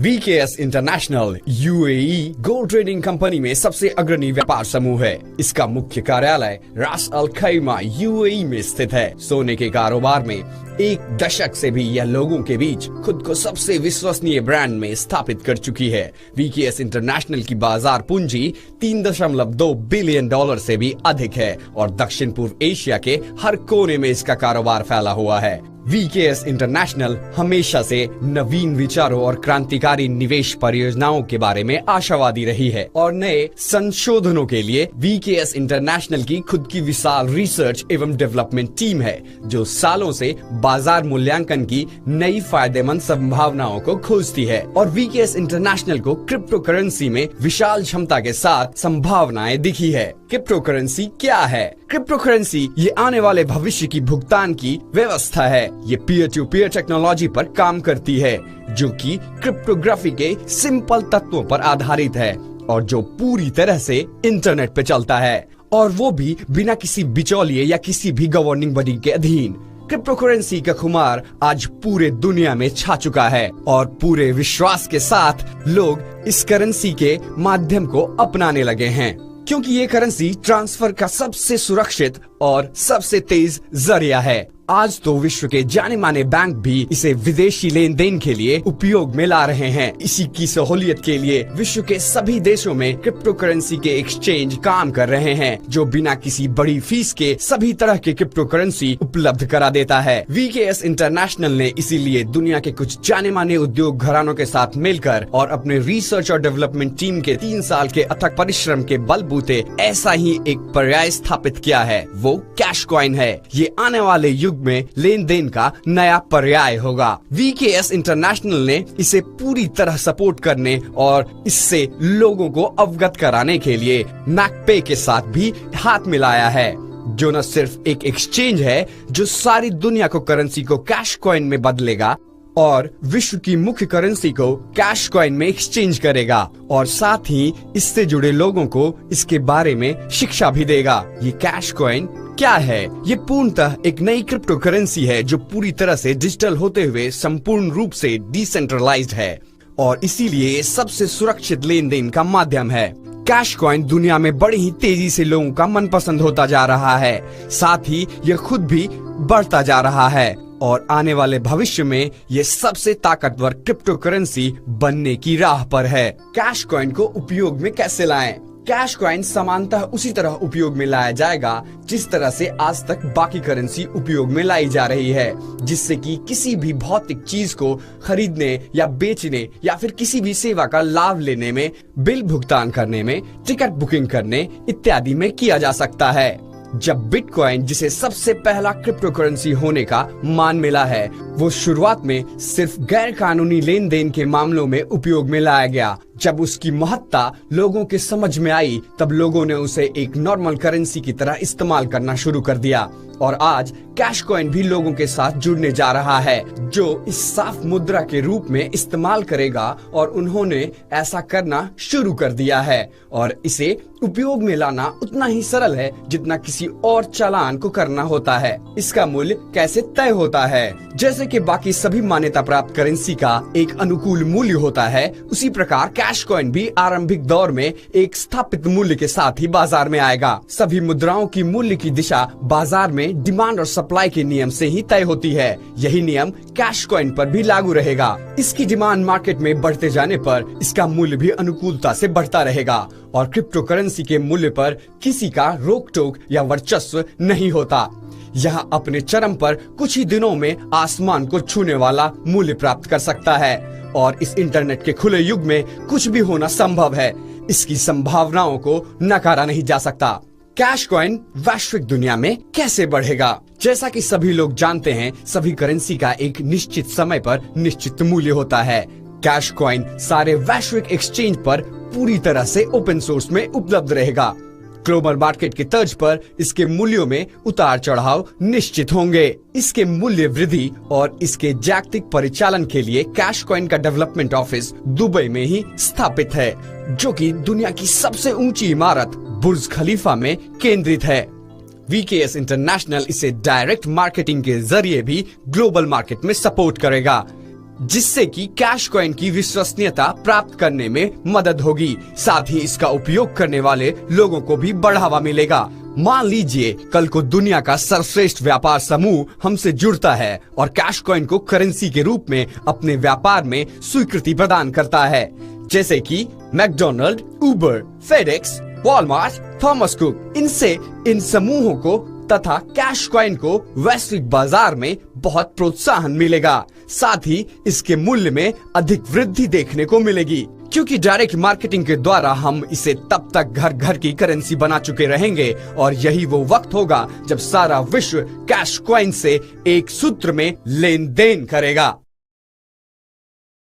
VKS international UAE gold trading company में सबसे अग्रणी व्यापार समूह है। इसका मुख्य कार्यालय रास अल खैमा UAE में स्थित है। सोने के कारोबार में एक दशक से भी यह लोगों के बीच खुद को सबसे विश्वसनीय ब्रांड में स्थापित कर चुकी है। VKS इंटरनेशनल की बाजार पूंजी $3.2 बिलियन से भी अधिक है और दक्षिण पूर्व एशिया के हर कोने में इसका कारोबार फैला हुआ है। VKS इंटरनेशनल हमेशा से नवीन विचारों और क्रांतिकारी निवेश परियोजनाओं के बारे में आशावादी रही है और नए संशोधनों के लिए VKS इंटरनेशनल की खुद की विशाल रिसर्च एवं डेवलपमेंट टीम है, जो सालों से बाजार मूल्यांकन की नई फायदेमंद संभावनाओं को खोजती है। और VKS इंटरनेशनल को क्रिप्टो करेंसी में विशाल क्षमता के साथ संभावनाएं दिखी है। क्रिप्टो करेंसी क्या है? क्रिप्टो करेंसी ये आने वाले भविष्य की भुगतान की व्यवस्था है। ये पीयर टू पीयर टेक्नोलॉजी पर काम करती है, जो कि क्रिप्टोग्राफी के सिंपल तत्वों पर आधारित है और जो पूरी तरह से इंटरनेट पे चलता है, और वो भी बिना किसी बिचौलिए या किसी भी गवर्निंग बॉडी के अधीन। क्रिप्टो करेंसी का खुमार आज पूरे दुनिया में छा चुका है और पूरे विश्वास के साथ लोग इस करेंसी के माध्यम को अपनाने लगे हैं, क्योंकि ये करेंसी ट्रांसफर का सबसे सुरक्षित और सबसे तेज जरिया है। आज तो विश्व के जाने माने बैंक भी इसे विदेशी लेन देन के लिए उपयोग में ला रहे हैं। इसी की सहूलियत के लिए विश्व के सभी देशों में क्रिप्टो करेंसी के एक्सचेंज काम कर रहे हैं, जो बिना किसी बड़ी फीस के सभी तरह के क्रिप्टो करेंसी उपलब्ध करा देता है। VKS इंटरनेशनल ने इसीलिए दुनिया के कुछ जाने माने उद्योग घरानों के साथ मिलकर और अपने रिसर्च और डेवलपमेंट टीम के 3 साल के अथक परिश्रम के बलबूते ऐसा ही एक पर्याय स्थापित किया है। वो कैश कॉइन है। ये आने वाले युग में लेन देन का नया पर्याय होगा। VKS इंटरनेशनल ने इसे पूरी तरह सपोर्ट करने और इससे लोगों को अवगत कराने के लिए मैकपे के साथ भी हाथ मिलाया है, जो न सिर्फ एक एक्सचेंज है जो सारी दुनिया को करेंसी को कैश कॉइन में बदलेगा और विश्व की मुख्य करेंसी को कैश कॉइन में एक्सचेंज करेगा, और साथ ही इससे जुड़े लोगों को इसके बारे में शिक्षा भी देगा। ये कैश कॉइन क्या है? ये पूर्णतः एक नई क्रिप्टो करेंसी है जो पूरी तरह से डिजिटल होते हुए संपूर्ण रूप से डिसेंट्रलाइज्ड है और इसीलिए ये सबसे सुरक्षित लेन देन का माध्यम है। कैश कॉइन दुनिया में बड़ी ही तेजी से लोगों का मनपसंद होता जा रहा है, साथ ही यह खुद भी बढ़ता जा रहा है और आने वाले भविष्य में ये सबसे ताकतवर क्रिप्टो करेंसी बनने की राह पर है। कैश कॉइन को उपयोग में कैसे लाएं? कैश कॉइन समानतः उसी तरह उपयोग में लाया जाएगा जिस तरह से आज तक बाकी करेंसी उपयोग में लाई जा रही है, जिससे कि किसी भी भौतिक चीज को खरीदने या बेचने या फिर किसी भी सेवा का लाभ लेने में, बिल भुगतान करने में, टिकट बुकिंग करने इत्यादि में किया जा सकता है। जब बिटकॉइन, जिसे सबसे पहला क्रिप्टो करेंसी होने का मान मिला है, वो शुरुआत में सिर्फ गैर कानूनी लेन देन के मामलों में उपयोग में लाया गया। जब उसकी महत्ता लोगों के समझ में आई, तब लोगों ने उसे एक नॉर्मल करेंसी की तरह इस्तेमाल करना शुरू कर दिया और आज कैश कॉइन भी लोगों के साथ जुड़ने जा रहा है, जो इस साफ मुद्रा के रूप में इस्तेमाल करेगा और उन्होंने ऐसा करना शुरू कर दिया है और इसे उपयोग में लाना उतना ही सरल है जितना किसी और चालान को करना होता है। इसका मूल्य कैसे तय होता है? जैसे कि बाकी सभी मान्यता प्राप्त करेंसी का एक अनुकूल मूल्य होता है, उसी प्रकार कैश कॉइन भी आरंभिक दौर में एक स्थापित मूल्य के साथ ही बाजार में आएगा। सभी मुद्राओं की मूल्य की दिशा बाजार में डिमांड और सप्लाई के नियम से ही तय होती है। यही नियम कैश कॉइन पर भी लागू रहेगा। इसकी डिमांड मार्केट में बढ़ते जाने पर इसका मूल्य भी अनुकूलता से बढ़ता रहेगा और क्रिप्टो करेंसी के मूल्य पर किसी का रोक टोक या वर्चस्व नहीं होता। यह अपने चरम पर कुछ ही दिनों में आसमान को छूने वाला मूल्य प्राप्त कर सकता है और इस इंटरनेट के खुले युग में कुछ भी होना संभव है। इसकी संभावनाओं को नकारा नहीं जा सकता। कैश कॉइन वैश्विक दुनिया में कैसे बढ़ेगा? जैसा कि सभी लोग जानते हैं, सभी करेंसी का एक निश्चित समय पर निश्चित मूल्य होता है। कैश कॉइन सारे वैश्विक एक्सचेंज पर पूरी तरह से ओपन सोर्स में उपलब्ध रहेगा। ग्लोबल मार्केट की तर्ज पर इसके मूल्यों में उतार चढ़ाव निश्चित होंगे। इसके मूल्य वृद्धि और इसके जागतिक परिचालन के लिए कैश कॉइन का डेवलपमेंट ऑफिस दुबई में ही स्थापित है, जो कि दुनिया की सबसे ऊंची इमारत बुर्ज खलीफा में केंद्रित है। VKS इंटरनेशनल इसे डायरेक्ट मार्केटिंग के जरिए भी ग्लोबल मार्केट में सपोर्ट करेगा। जिससे कि कैश कॉइन की विश्वसनीयता प्राप्त करने में मदद होगी। साथ ही इसका उपयोग करने वाले लोगों को भी बढ़ावा मिलेगा। मान लीजिए कल को दुनिया का सर्वश्रेष्ठ व्यापार समूह हमसे जुड़ता है और कैश कॉइन को करेंसी के रूप में अपने व्यापार में स्वीकृति प्रदान करता है, जैसे कि मैकडोनल्ड, उबर, फेडेक्स, वॉलमार्ट, थॉमस कुक। इनसे इन समूहों को तथा कैश कॉइन को वैश्विक बाजार में बहुत प्रोत्साहन मिलेगा। साथ ही इसके मूल्य में अधिक वृद्धि देखने को मिलेगी, क्योंकि डायरेक्ट मार्केटिंग के द्वारा हम इसे तब तक घर घर की करेंसी बना चुके रहेंगे और यही वो वक्त होगा जब सारा विश्व कैश कॉइन से एक सूत्र में लेन देन करेगा।